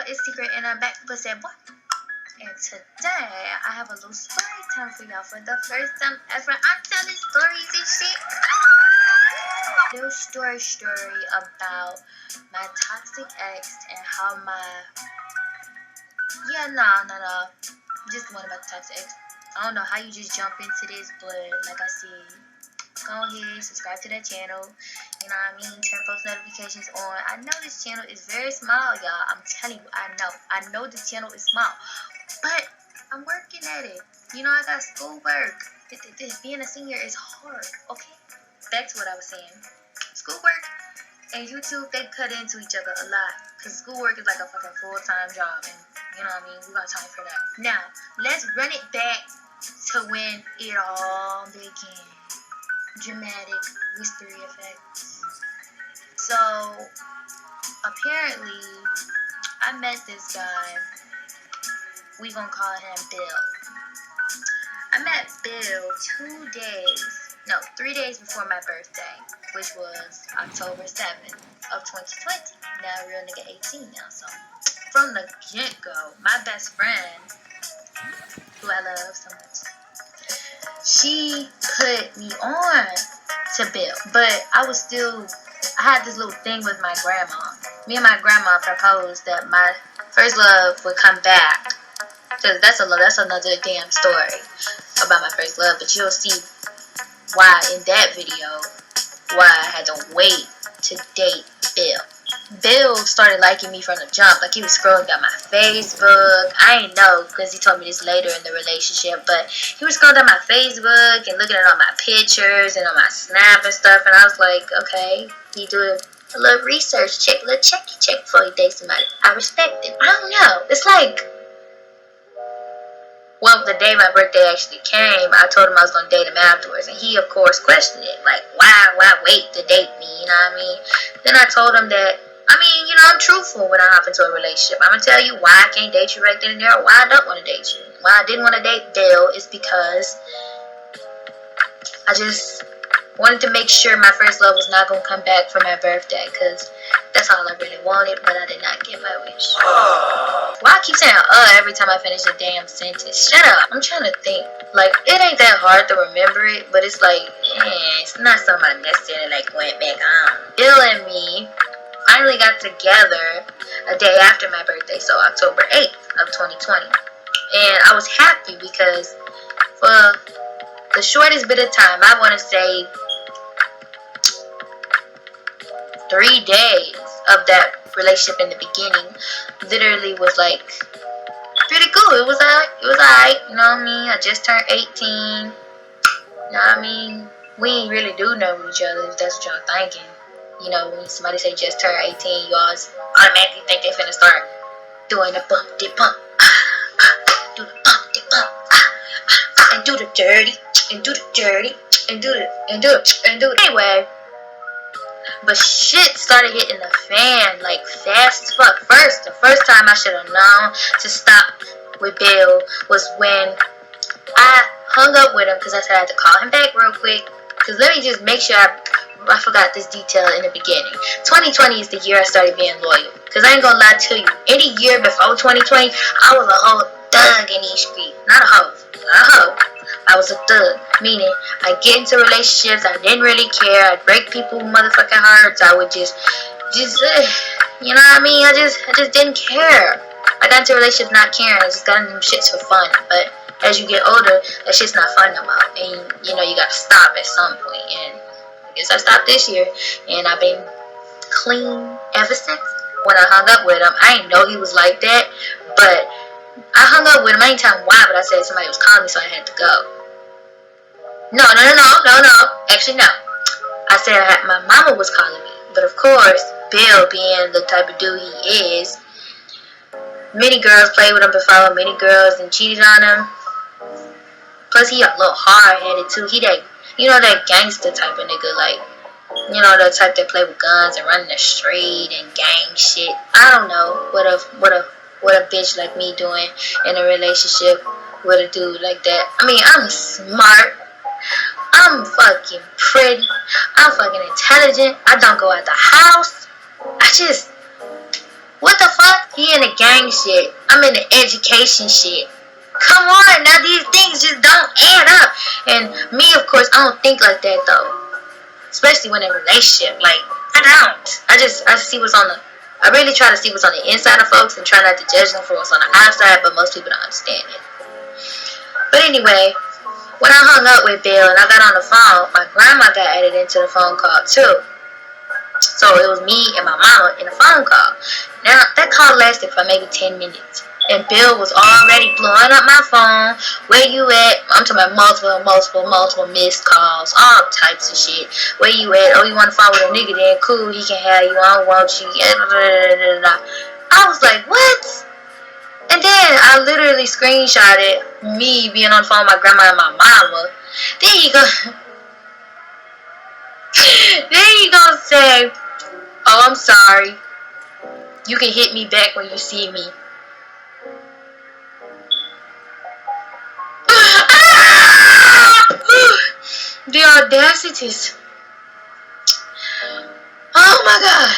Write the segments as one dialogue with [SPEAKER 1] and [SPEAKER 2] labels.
[SPEAKER 1] it's Secret, and I'm back with that boy. And today, I have a little story time for y'all. For the first time ever, I'm telling stories and shit. Little story about my toxic ex and how my... No. Just one about the toxic ex. I don't know how you just jump into this, but like I said, go ahead, subscribe to that channel. You know what I mean? Turn post notifications on. I know this channel is very small, y'all. I'm telling you, I know this channel is small. But I'm working at it. You know, I got schoolwork. Being a senior is hard, okay? Back to what I was saying. Schoolwork and YouTube, they cut into each other a lot. Because schoolwork is like a fucking full-time job. And you know what I mean? We got time for that. Now, let's run it back to when it all began. Dramatic mystery effects. So, apparently, I met this guy. We gonna call him Bill. I met Bill 3 days before my birthday, which was October 7th of 2020. Now, real nigga 18 now, so from the get-go, my best friend, who I love so much, she put me on to Bill, but I had this little thing with my grandma. Me and my grandma proposed that my first love would come back. Because that's another damn story about my first love. But you'll see why in that video, why I had to wait to date Bill. Bill started liking me from the jump. Like, he was scrolling down my Facebook. I ain't know, because he told me this later in the relationship. But he was scrolling down my Facebook and looking at all my pictures and on my Snap and stuff. And I was like, okay, he do a little research check, a little checky check before he dates somebody. I respect it. I don't know. It's like... Well, the day my birthday actually came, I told him I was going to date him afterwards. And he, of course, questioned it. Like, why wait to date me? You know what I mean? Then I told him that, I'm truthful when I hop into a relationship. I'm going to tell you why I can't date you right then and there, or why I don't want to date you. Why I didn't want to date Bill is because I just wanted to make sure my first love was not going to come back for my birthday, because that's all I really wanted, but I did not get my wish. Why I keep saying every time I finish a damn sentence? Shut up. I'm trying to think. Like, it ain't that hard to remember it, but it's like, it's not something I necessarily like went back on. Bill and me finally got together a day after my birthday, so October 8th of 2020. And I was happy because for the shortest bit of time, I want to say 3 days of that relationship in the beginning, literally was like pretty cool. It was alright, you know what I mean? I just turned 18, you know what I mean? We ain't really do know each other, if that's what y'all thinking. You know, when somebody say just turned 18, you always automatically think they finna start doing the bump, dip, bump, do the bump, dip, bump, and do the dirty, and do the dirty, and do it. Anyway, but shit started hitting the fan, like, fast as fuck. The first time I should have known to stop with Bill was when I hung up with him, because I said I had to call him back real quick. Because let me just make sure I forgot this detail in the beginning. 2020 is the year I started being loyal. Because I ain't gonna lie to you, any year before 2020, I was a whole thug in these streets. Not a hoe. I was a thug, meaning I get into relationships, I didn't really care, I'd break people's motherfucking hearts, I would just, you know what I mean, I just didn't care. I got into relationships not caring, I just got into them shits for fun, but as you get older, that shit's not fun no more, and you know, you gotta stop at some point, and I guess I stopped this year, and I've been clean ever since. When I hung up with him, I didn't know he was like that, but I hung up with him. I ain't telling why, but I said somebody was calling me, so I had to go. No. Actually, no. I said my mama was calling me. But of course, Bill, being the type of dude he is, many girls played with him before. Many girls and cheated on him. Plus, he a little hard-headed, too. He that gangster type of nigga. Like, you know, the type that play with guns and run the street and gang shit. I don't know what a bitch like me doing in a relationship with a dude like that. I mean, I'm smart. I'm fucking pretty. I'm fucking intelligent. I don't go out the house. What the fuck? He in the gang shit. I'm in the education shit. Come on, now these things just don't add up. And me, of course, I don't think like that though. Especially when in a relationship. Like, I don't. I see what's on the, I really try to see what's on the inside of folks and try not to judge them for what's on the outside, but most people don't understand it. But anyway, when I hung up with Bill and I got on the phone, my grandma got added into the phone call too. So it was me and my mama in a phone call. Now, that call lasted for maybe 10 minutes. And Bill was already blowing up my phone. Where you at? I'm talking about multiple missed calls. All types of shit. Where you at? Oh, you want to phone with a nigga? Then cool, he can have you. I don't want you. I was like, what? And then I literally screenshotted me being on the phone with my grandma and my mama. Then you go... then you gonna say, oh, I'm sorry. You can hit me back when you see me. The audacities. Oh my god.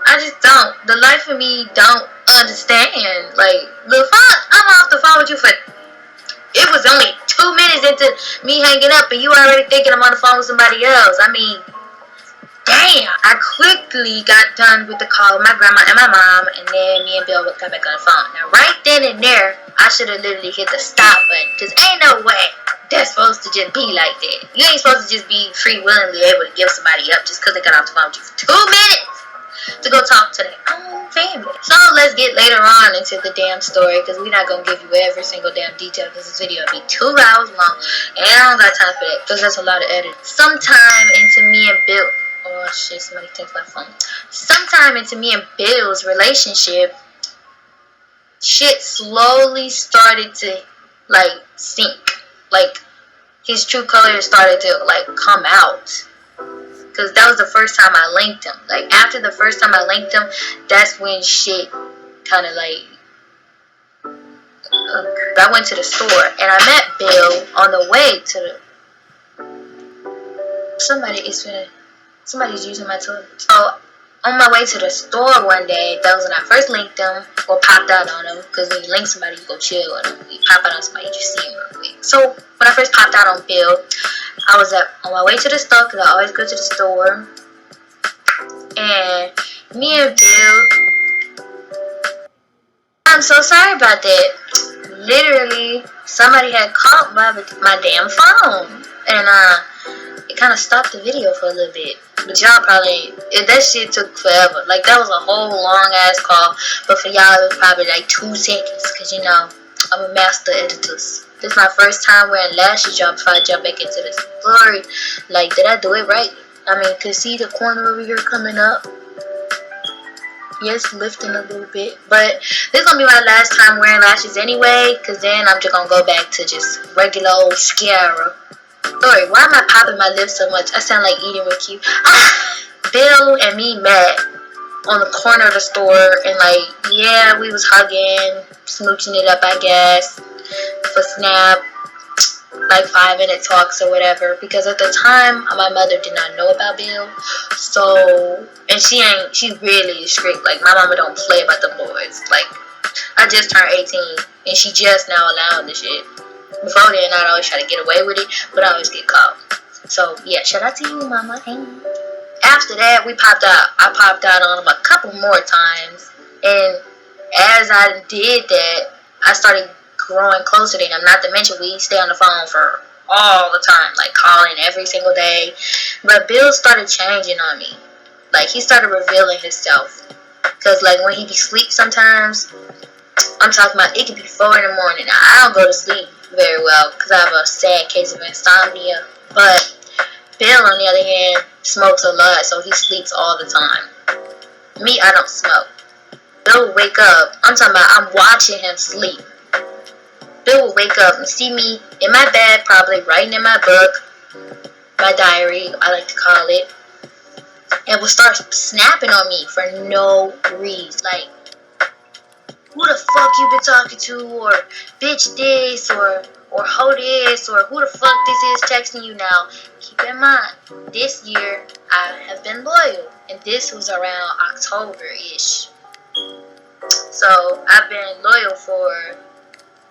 [SPEAKER 1] I just don't. The life of me don't understand. Like, the fuck? I'm off the phone with you for... It was only 2 minutes into me hanging up and you already thinking I'm on the phone with somebody else. I mean, damn. I quickly got done with the call with my grandma and my mom, and then me and Bill got back on the phone. Now, right then and there, I should have literally hit the stop button, because ain't no way that's supposed to just be like that. You ain't supposed to just be free willingly able to give somebody up just because they got off the phone with you for 2 minutes to go talk to their own family. So let's get later on into the damn story, because we're not going to give you every single damn detail, because this video will be 2 hours long, and I don't got time for that, because that's a lot of editing. Sometime into me and Bill... Oh shit, somebody takes my phone. Sometime into me and Bill's relationship, shit slowly started to, like, sink. Like, his true colors started to, like, come out. Because that was the first time I linked him. Like, after the first time I linked him, that's when shit kind of, like... I went to the store, and I met Bill on the way to the... Somebody's using my toilet. So, on my way to the store one day, that was when I first linked them, or popped out on them, because when you link somebody, you go chill on them. You pop out on somebody, you just see them real quick. So, when I first popped out on Bill, I was on my way to the store, because I always go to the store, and me and Bill, I'm so sorry about that. Literally, somebody had caught my damn phone, and it kind of stopped the video for a little bit. But y'all probably, that shit took forever. Like, that was a whole long ass call. But for y'all, it was probably like 2 seconds. Because, you know, I'm a master editor. This is my first time wearing lashes, y'all, before I jump back into the story. Like, did I do it right? I mean, could see the corner over here coming up. Yes, lifting a little bit. But this is going to be my last time wearing lashes anyway. Because then I'm just going to go back to just regular old Scara. Sorry, why am I popping my lips so much? I sound like eating with you. Bill and me met on the corner of the store, and like, yeah, we was hugging, smooching it up, I guess, for Snap, like 5-minute talks or whatever, because at the time, my mother did not know about Bill, so, and she really strict, like, my mama don't play about the boys, like, I just turned 18, and she just now allowed the shit. Before then, I'd always try to get away with it, but I always get caught. So, yeah, shout out to you, mama. After that, I popped out on him a couple more times. And as I did that, I started growing closer to him. Not to mention, we stay on the phone for all the time, like calling every single day. But Bill started changing on me. Like, he started revealing himself. Because, like, when he be asleep sometimes, I'm talking about, it could be 4 in the morning. Now, I don't go to sleep very well because I have a sad case of insomnia. But Bill, on the other hand, smokes a lot, so he sleeps all the time. Me, I don't smoke. Bill will wake up. I'm talking about, I'm watching him sleep. Bill will wake up and see me in my bed, probably writing in my book, my diary, I like to call it, and will start snapping on me for no reason. Like, who the fuck you been talking to, or bitch this, or ho this, or who the fuck this is texting you now. Keep in mind, this year I have been loyal, and this was around October-ish. So I've been loyal for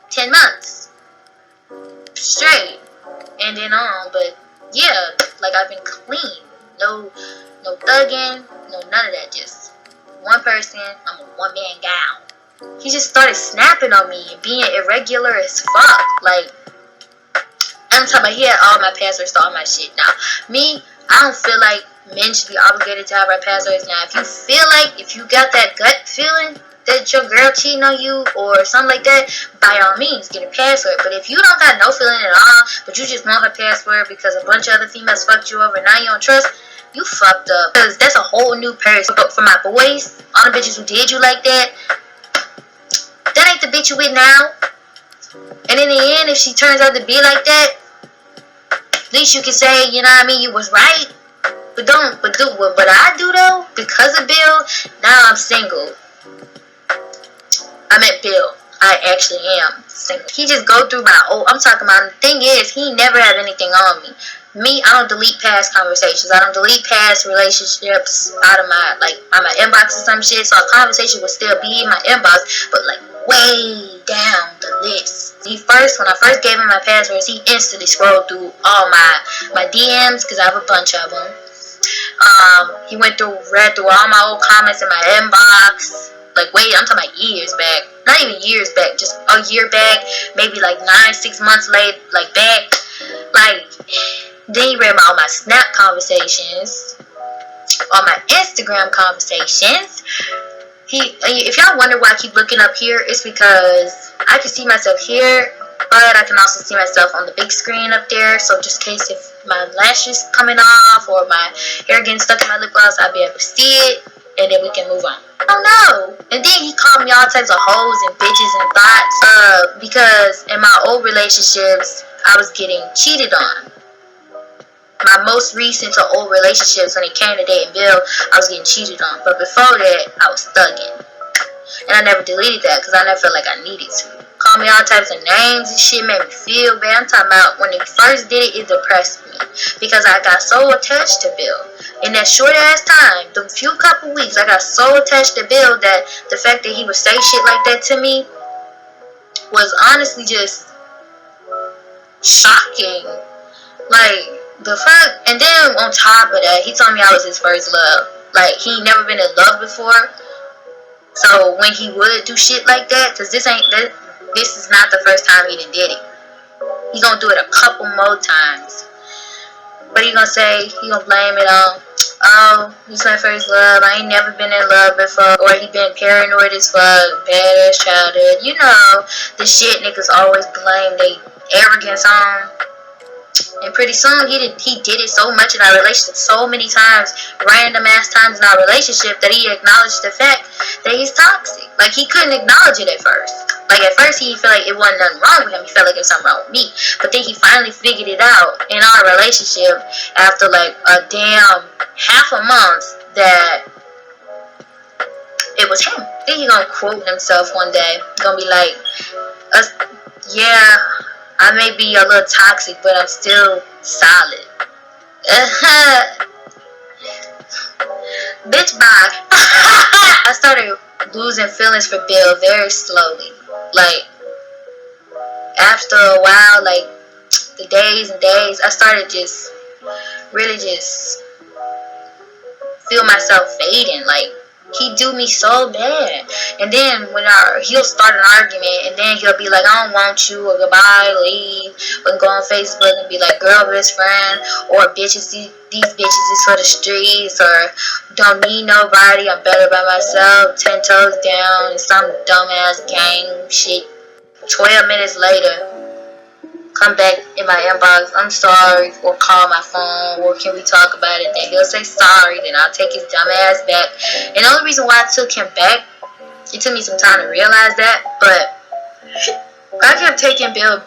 [SPEAKER 1] 10 months straight, and then on. But yeah, like I've been clean. No thugging, no none of that. Just one person. I'm a one man gal. He just started snapping on me and being irregular as fuck. Like, I'm talking about he had all my passwords to all my shit. Now, me, I don't feel like men should be obligated to have our passwords. Now, if you feel like, if you got that gut feeling that your girl cheating on you or something like that, by all means, get a password. But if you don't got no feeling at all, but you just want her password because a bunch of other females fucked you over and now you don't trust, you fucked up. Because that's a whole new person. But for my boys, all the bitches who did you like that, that ain't the bitch you with now. And in the end, if she turns out to be like that, at least you can say, you know what I mean, you was right. But do what I do though, because of Bill, now I'm single. I met Bill. I actually am single. He just go through my I'm talking about, the thing is, he never had anything on me. Me, I don't delete past conversations. I don't delete past relationships out of my, like, on my inbox or some shit. So a conversation would still be in my inbox, but like way down the list. When I first gave him my passwords, he instantly scrolled through all my DMs, because I have a bunch of them. He read through all my old comments in my inbox. Like, I'm talking about years back. Not even years back, just a year back. Maybe like 6 months late, like back. Like, then he read all my Snap conversations, all my Instagram conversations. If y'all wonder why I keep looking up here, it's because I can see myself here, but I can also see myself on the big screen up there. So just in case if my lashes coming off or my hair getting stuck in my lip gloss, I'll be able to see it, and then we can move on. I don't know. And then he called me all types of hoes and bitches and thoughts, because in my old relationships, I was getting cheated on. My most recent to old relationships, when it came to dating Bill, I was getting cheated on. But before that, I was thugging. And I never deleted that because I never felt like I needed to. Call me all types of names and shit, made me feel bad. I'm talking about when he first did it, it depressed me. Because I got so attached to Bill. In that short ass time, the few couple weeks, I got so attached to Bill that the fact that he would say shit like that to me was honestly just shocking. Like, the fuck? And then on top of that, he told me I was his first love. Like, he never been in love before. So when he would do shit like that, because this is not the first time he did it. He gonna do it a couple more times. What he gonna say? He gonna blame it on, oh, he's my first love, I ain't never been in love before, or he been paranoid as fuck, badass childhood. You know, the shit niggas always blame they arrogance on. And pretty soon he did it so much in our relationship, so many times, random ass times in our relationship, that he acknowledged the fact that he's toxic. Like, he couldn't acknowledge it at first. Like, at first he felt like it wasn't nothing wrong with him. He felt like it was something wrong with me. But then he finally figured it out in our relationship after like a damn half a month that it was him. Then he gonna quote himself one day. Gonna be like, yeah, I may be a little toxic, but I'm still solid. Bitch, bye. I started losing feelings for Bill very slowly. Like, after a while, like, the days and days, I started just really just feel myself fading. Like, he do me so bad. And then when he'll start an argument, and then he'll be like, I don't want you, or goodbye, leave, or go on Facebook and be like, girl, best friend, or bitches, these bitches is for the streets, or don't need nobody, I'm better by myself, 10 toes down, and some dumbass gang shit. 12 minutes later, come back in my inbox, I'm sorry, or call my phone, or can we talk about it? Then he'll say sorry, then I'll take his dumb ass back. And the only reason why I took him back, it took me some time to realize that, but I kept taking Bill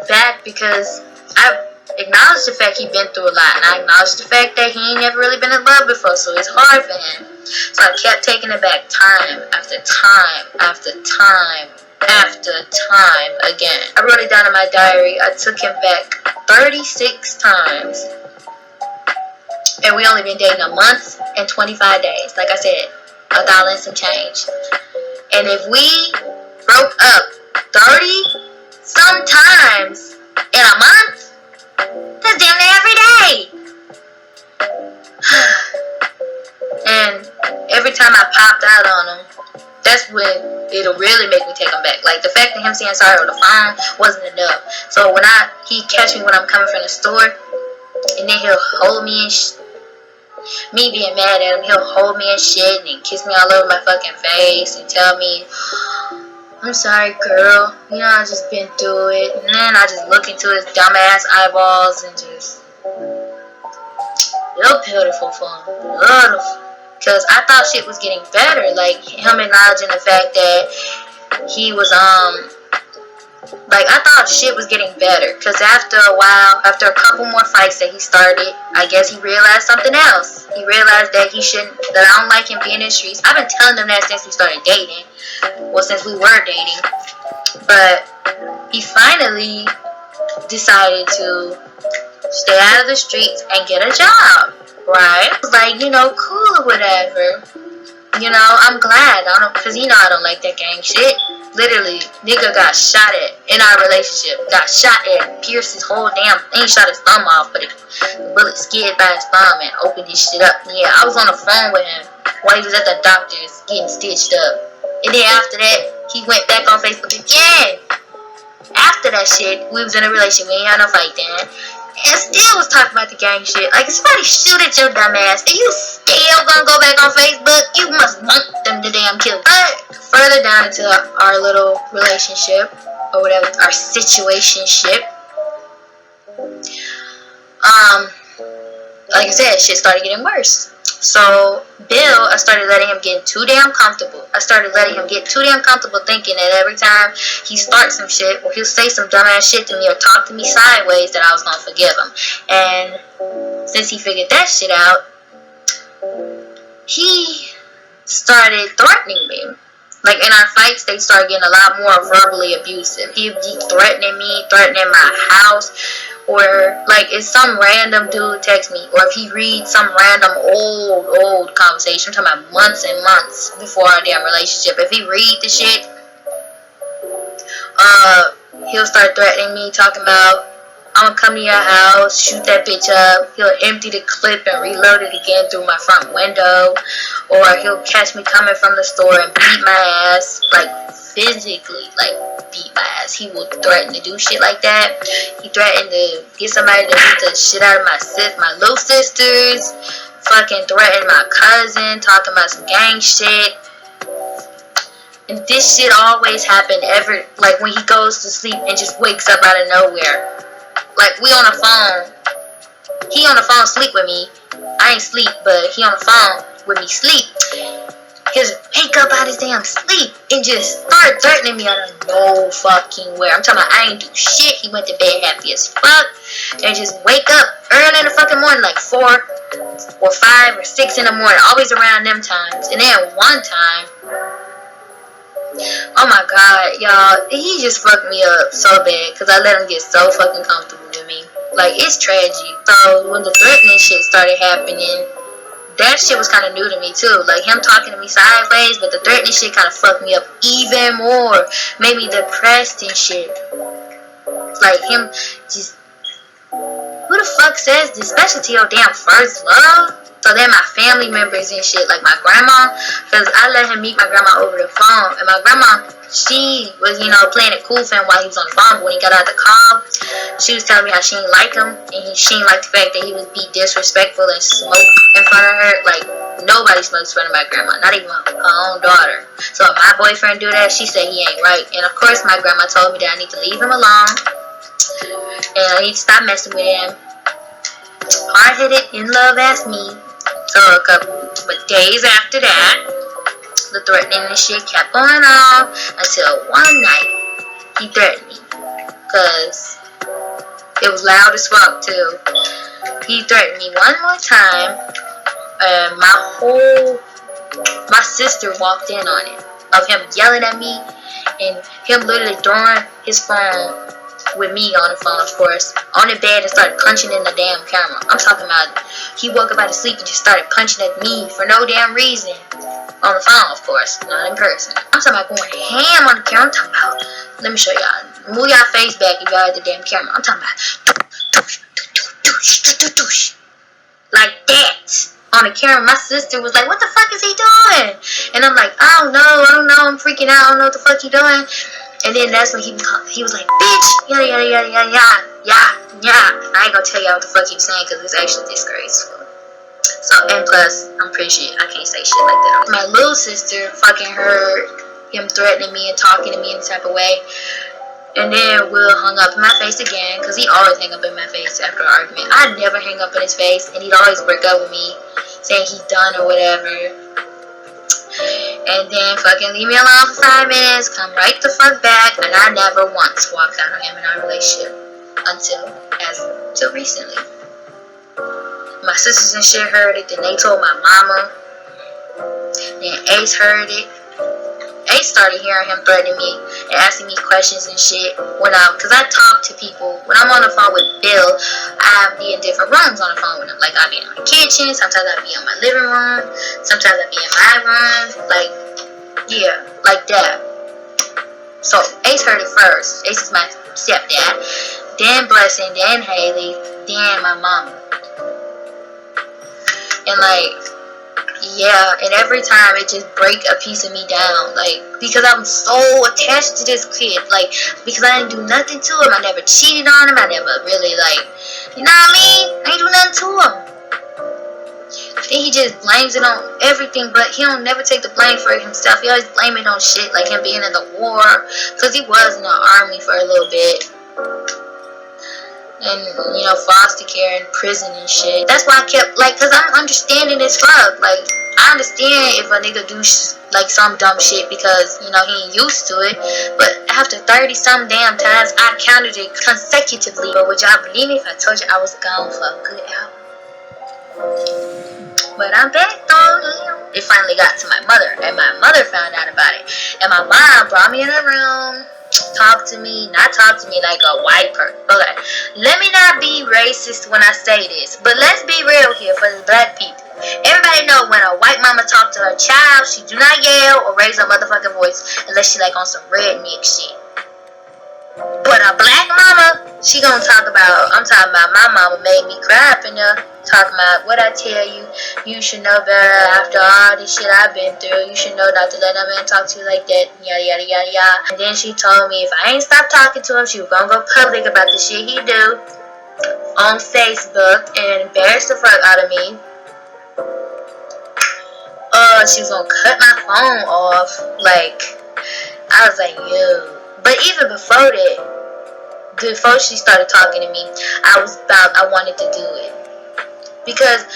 [SPEAKER 1] back because I acknowledged the fact he'd been through a lot, and I acknowledged the fact that he ain't never really been in love before, so it's hard for him. So I kept taking it back time after time after time after time again. I wrote it down in my diary. I took him back 36 times. And we only been dating a month and 25 days. Like I said, $1 and some change. And if we broke up 30 sometimes in a month, that's damn near every day. And every time I popped out on him, that's when it'll really make me take him back. Like, the fact that him saying sorry on the phone wasn't enough. So when he catch me when I'm coming from the store, and then he'll hold me and me being mad at him, he'll hold me and shit and kiss me all over my fucking face and tell me, I'm sorry, girl, you know, I just been through it. And then I just look into his dumbass eyeballs and just, real beautiful for him, beautiful. Because I thought shit was getting better, like him acknowledging the fact that he was, like, I thought shit was getting better. Because after a while, after a couple more fights that he started, I guess he realized something else. He realized that that I don't like him being in the streets. I've been telling him that since we started dating. Well, since we were dating. But he finally decided to stay out of the streets and get a job, right? I was like, you know, cool or whatever. You know, I'm glad. Because you know I don't like that gang shit. Literally, nigga got shot at in our relationship. Got shot at, pierced his whole damn thing, shot his thumb off, but the bullet skid by his thumb and opened his shit up. And yeah, I was on the phone with him while he was at the doctor's getting stitched up. And then after that, he went back on Facebook again. After that shit, we was in a relationship. We ain't had no fight then. And still was talking about the gang shit. Like, if somebody shoot at your dumb ass and you still gonna go back on Facebook, you must want them to damn kill. But further down into our little relationship, or whatever, our situationship, like I said, shit started getting worse. So Bill, I started letting him get too damn comfortable. I started letting him get too damn comfortable, thinking that every time he starts some shit, or he'll say some dumbass shit to me or talk to me sideways, that I was gonna forgive him. And since he figured that shit out, he started threatening me. Like, in our fights, they started getting a lot more verbally abusive. He'd be threatening me, threatening my house, or, like, if some random dude texts me, or if he reads some random old conversation, I'm talking about months and months before our damn relationship, if he read the shit, he'll start threatening me, talking about, I'm gonna come to your house, shoot that bitch up. He'll empty the clip and reload it again through my front window. Or he'll catch me coming from the store and beat my ass, like physically, like beat my ass. He will threaten to do shit like that. He threatened to get somebody to beat the shit out of my little sisters. Fucking threatened my cousin, talking about some gang shit. And this shit always happened like when he goes to sleep and just wakes up out of nowhere. Like, we on the phone. He on the phone sleep with me. I ain't sleep, but he on the phone with me sleep. He'll just wake up out his damn sleep and just start threatening me out of no fucking where. I'm talking about I ain't do shit. He went to bed happy as fuck. And just wake up early in the fucking morning, like 4 or 5 or 6 in the morning. Always around them times. And then one time, oh my god, y'all, he just fucked me up so bad because I let him get so fucking comfortable with me. Like, it's tragic. So when the threatening shit started happening, that shit was kind of new to me too. Like, him talking to me sideways, but the threatening shit kind of fucked me up even more. Made me depressed and shit. Like, him just, who the fuck says this? Especially to your damn first love? So then my family members and shit, like my grandma, because I let him meet my grandma over the phone. And my grandma, she was, you know, playing it cool for him while he was on the phone. But when he got out the car, she was telling me how she didn't like him. And she didn't like the fact that he would be disrespectful and smoke in front of her. Like, nobody smokes in front of my grandma, not even her own daughter. So if my boyfriend do that, she said he ain't right. And of course, my grandma told me that I need to leave him alone. And I need to stop messing with him. Hard-headed, in love ass me. So a couple days after that, the threatening and shit kept going on until one night he threatened me, because it was loud as fuck too. He threatened me one more time, and my sister walked in on it, of him yelling at me and him literally throwing his phone, with me on the phone, of course, on the bed and started punching in the damn camera. I'm talking about, he woke up out of sleep and just started punching at me for no damn reason. On the phone, of course, not in person. I'm talking about going ham on the camera. I'm talking about, let me show y'all. Move y'all face back if y'all at the damn camera. I'm talking about like that on the camera. My sister was like, what the fuck is he doing? And I'm like, I don't know, I'm freaking out, I don't know what the fuck he doing. And then that's when he was like, bitch, yeah. I ain't gonna tell y'all what the fuck he was saying because it's actually disgraceful. So, and plus, I'm pretty sure I can't say shit like that. My little sister fucking heard him threatening me and talking to me in the type of way. And then Will hung up in my face again, because he always hang up in my face after an argument. I never hang up in his face, and he'd always break up with me, saying he's done or whatever. And then fucking leave me alone for 5 minutes, come right the fuck back, and I never once walked out on him in our relationship until recently. My sisters and shit heard it, then they told my mama, then Ace heard it. Ace started hearing him threatening me and asking me questions and shit because I talk to people. When I'm on the phone with Bill, I be in different rooms on the phone with him. Like, I be in my kitchen, sometimes I be in my living room, sometimes I be in my room, like, yeah, like that. So, Ace heard it first. Ace is my stepdad, then Blessing, then Haley, then my mama. And, like, yeah, and every time it just break a piece of me down, like, because I'm so attached to this kid, like, because I didn't do nothing to him. I never cheated on him. I never really, like, you know what I mean? I ain't do nothing to him. Then he just blames it on everything, but he don't never take the blame for it himself. He always blame it on shit, like him being in the war, because he was in the army for a little bit. And, you know, foster care and prison and shit. That's why I kept, like, because I'm understanding this fuck. Like, I understand if a nigga do, like, some dumb shit because, you know, he ain't used to it. But after 30-some damn times, I counted it consecutively. But would y'all believe me if I told you I was gone for a good hour? But I'm back, though. It finally got to my mother, and my mother found out about it. And my mom brought me in her room. Not talk to me like a white person. Okay, let me not be racist when I say this, but let's be real here for the black people. Everybody know when a white mama talk to her child, she do not yell or raise her motherfucking voice unless she like on some redneck shit. But a black mama, she gonna talk about, I'm talking about my mama made me cry up in there, talking about what I tell you, you should know better after all this shit I've been through, you should know not to let that man talk to you like that, yada yada yada yada. And then she told me if I ain't stop talking to him, she was gonna go public about the shit he do on Facebook and embarrass the fuck out of me. She was gonna cut my phone off. Like, I was like, yo. But even before that, before she started talking to me, I wanted to do it. Because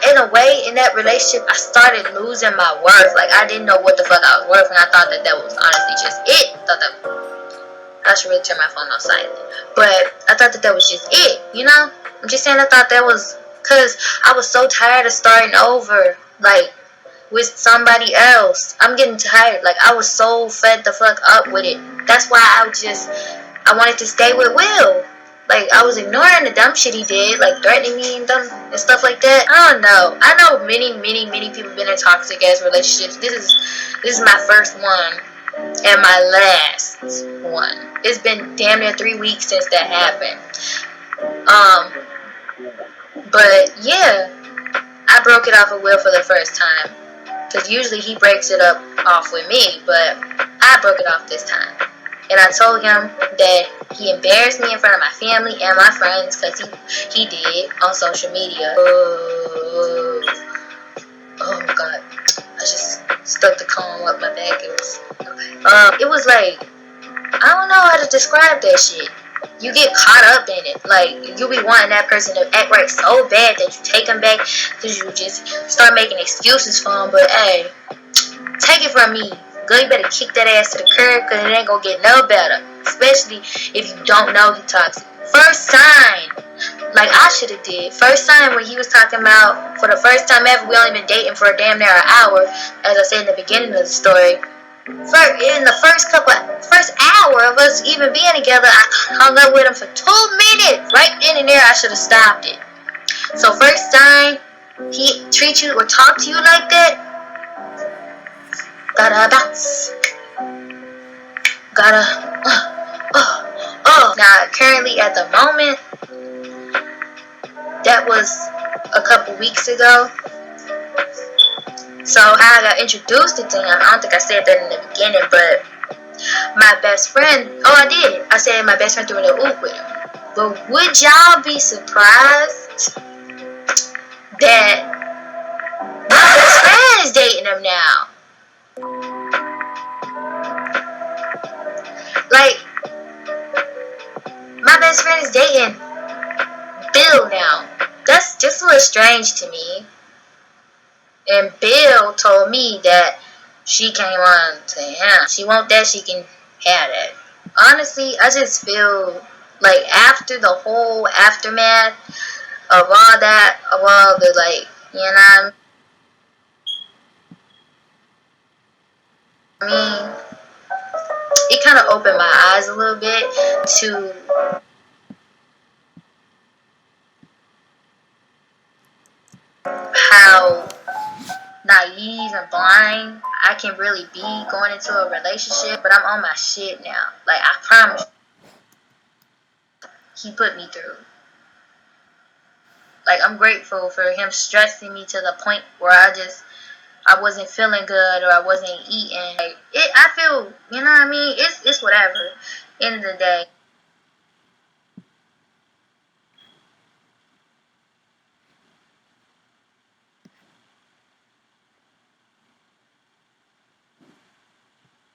[SPEAKER 1] in a way, in that relationship, I started losing my worth. Like, I didn't know what the fuck I was worth, and I thought that was honestly just it. I should really turn my phone off silent. But I thought that was just it, you know? I'm just saying I thought that was, because I was so tired of starting over, like, with somebody else. I'm getting tired. Like, I was so fed the fuck up with it. That's why I wanted to stay with Will. Like, I was ignoring the dumb shit he did, like threatening me and stuff like that. I don't know. I know many people been in toxic ass relationships. This is my first one and my last one. It's been damn near 3 weeks since that happened. But yeah, I broke it off with Will for the first time. Because usually he breaks it off with me, but I broke it off this time. And I told him that he embarrassed me in front of my family and my friends because he did on social media. Oh my god. I just stuck the comb up my back. It was like, I don't know how to describe that shit. You get caught up in it. Like, you be wanting that person to act right so bad that you take them back because you just start making excuses for them. But hey, take it from me. Girl, you better kick that ass to the curb because it ain't gonna get no better. Especially if you don't know he toxic. First sign, like I should have did. First sign when he was talking about, for the first time ever, we only been dating for a damn near an hour, as I said in the beginning of the story. In the first hour of us even being together, I hung up with him for 2 minutes. Right then and there, I should have stopped it. So first time he treat you or talk to you like that, Gotta bounce. Gotta. Now, currently at the moment, that was a couple weeks ago. So how I got introduced to him, I don't think I said that in the beginning, but my best friend, I did. I said my best friend threw in the oop with him. But would y'all be surprised that my best friend is dating him now? Like, my best friend is dating Bill now. That's just a little strange to me. And Bill told me that she came on to him. She want that, she can have that. Honestly, I just feel like after the whole aftermath of all that, of all the like, you know what I mean? It kind of opened my eyes a little bit to how naive and blind I can really be going into a relationship, but I'm on my shit now. Like, I promise he put me through. Like, I'm grateful for him stressing me to the point where I wasn't feeling good or I wasn't eating. Like, I feel, you know what I mean? It's whatever. End of the day.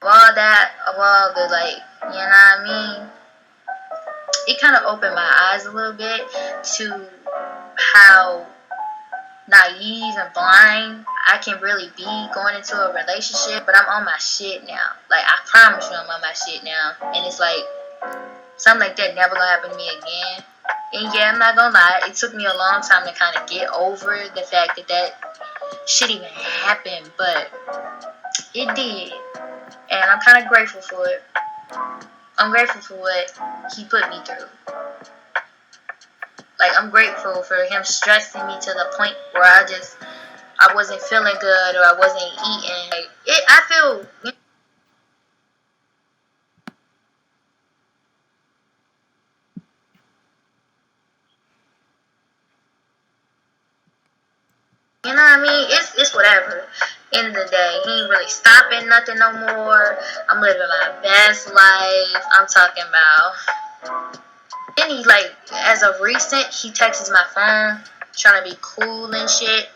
[SPEAKER 1] Of all that, of all the like, you know what I mean? It kind of opened my eyes a little bit to how naive and blind I can really be going into a relationship, but I'm on my shit now. Like, I promise you I'm on my shit now. And it's like, something like that never gonna happen to me again. And yeah, I'm not gonna lie, it took me a long time to kind of get over the fact that that shit even happened, but it did. And I'm kind of grateful for it. I'm grateful for what he put me through. Like, I'm grateful for him stressing me to the point where I wasn't feeling good or I wasn't eating. Like, I feel, you know what I mean? It's whatever. End of the day, he ain't really stopping nothing no more. I'm living my best life. I'm talking about. Then he, like, as of recent, he texts my phone trying to be cool and shit.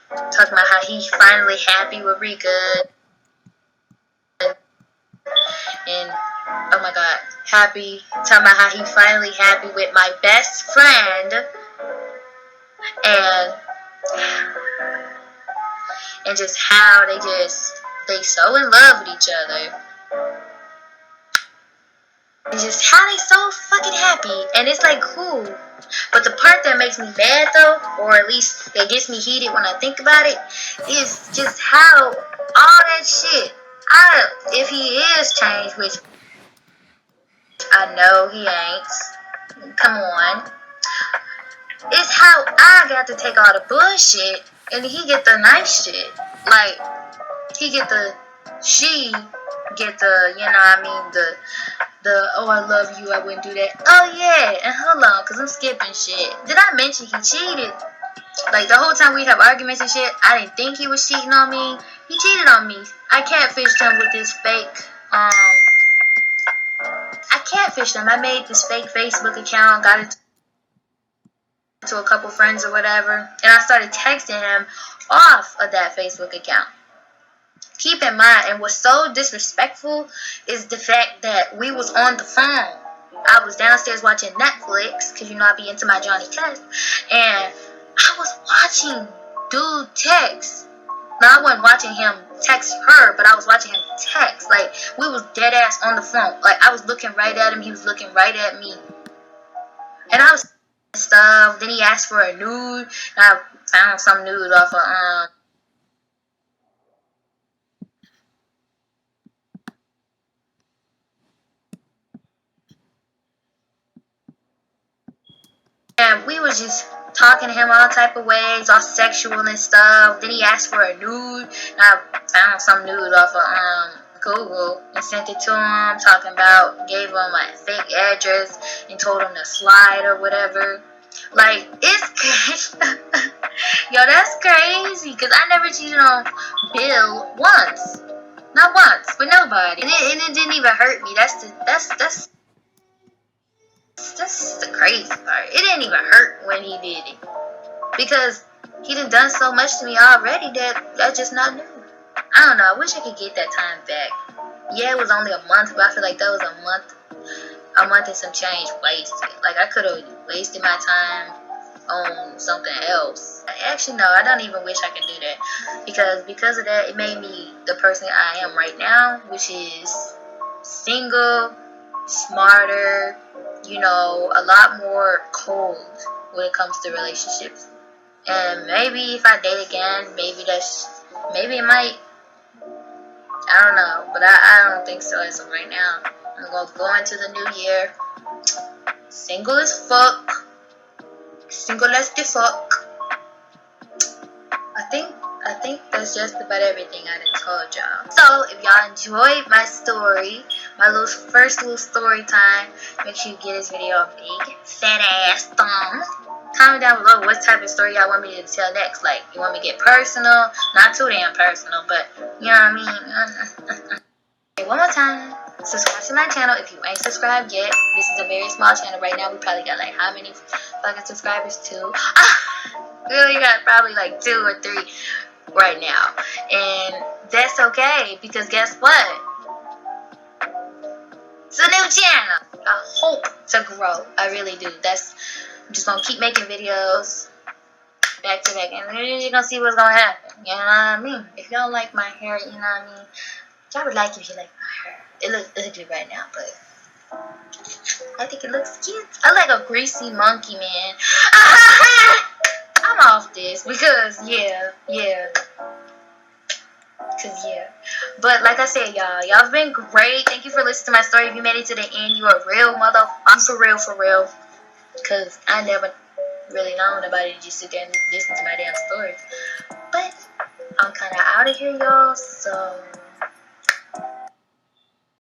[SPEAKER 1] Talking about how he finally happy with Rika. And oh my god, happy. Talking about how he finally happy with my best friend. And just how they so in love with each other. And just how they so fucking happy. And it's like, cool. But the part that makes me mad though, or at least that gets me heated when I think about it, is just how all that shit. If he is changed, which I know he ain't. Come on. It's how I got to take all the bullshit and he get the nice shit. Like, she get the, you know what I mean, oh, I love you, I wouldn't do that. Oh, yeah, and hold on, because I'm skipping shit. Did I mention he cheated? Like, the whole time we have arguments and shit, I didn't think he was cheating on me. He cheated on me. I catfished him with this fake, I catfished him. I made this fake Facebook account, got it to a couple friends or whatever, and I started texting him off of that Facebook account. Keep in mind, and what's so disrespectful is the fact that we was on the phone. I was downstairs watching Netflix, because you know I be into my Johnny Test, and I was watching dude text. Now, I wasn't watching him text her, but I was watching him text. Like, we was dead ass on the phone. Like, I was looking right at him, he was looking right at me. And I was stuff. Then he asked for a nude, and I found some nude off of, And we was just talking to him all type of ways, all sexual and stuff. Then he asked for a nude, and I found some nude off of Google and sent it to him, talking about, gave him my fake address and told him to slide or whatever. Like, it's crazy. Yo, that's crazy, because I never cheated on Bill once. Not once, with nobody. And it didn't even hurt me. That's the crazy part. It didn't even hurt when he did it. Because he done so much to me already that I just not new. I don't know. I wish I could get that time back. Yeah, it was only a month, but I feel like that was a month and some change wasted. Like, I could have wasted my time on something else. Actually, no, I don't even wish I could do that. Because of that, it made me the person I am right now, which is single, smarter, a lot more cold when it comes to relationships. And maybe if I date again, maybe it might, I don't know, but I don't think so as of right now. I'm going to go into the new year single as fuck, single as the fuck. I think that's just about everything I done told y'all. So if y'all enjoyed my story, my first little story time, make sure you give this video a big fat ass thumb. Comment down below what type of story y'all want me to tell next. Like, you want me to get personal? Not too damn personal, but you know what I mean? Okay, one more time. Subscribe to my channel if you ain't subscribed yet. This is a very small channel right now. We probably got like how many fucking subscribers? 2. We only got probably like 2 or 3 right now. And that's okay, because guess what? It's a new channel. I hope to grow. I really do. I'm just gonna keep making videos back to back, and you're gonna see what's gonna happen. You know what I mean? If y'all like my hair, you know what I mean? Y'all would like if you like my hair. It looks ugly right now, but I think it looks cute. I like a greasy monkey, man. I'm off this because yeah. But like I said, y'all have been great. Thank you for listening to my story. If you made it to the end, you are real, mother. I'm for real. Because I never really known nobody to just sit there and listen to my damn story. But I'm kind of out of here, y'all. So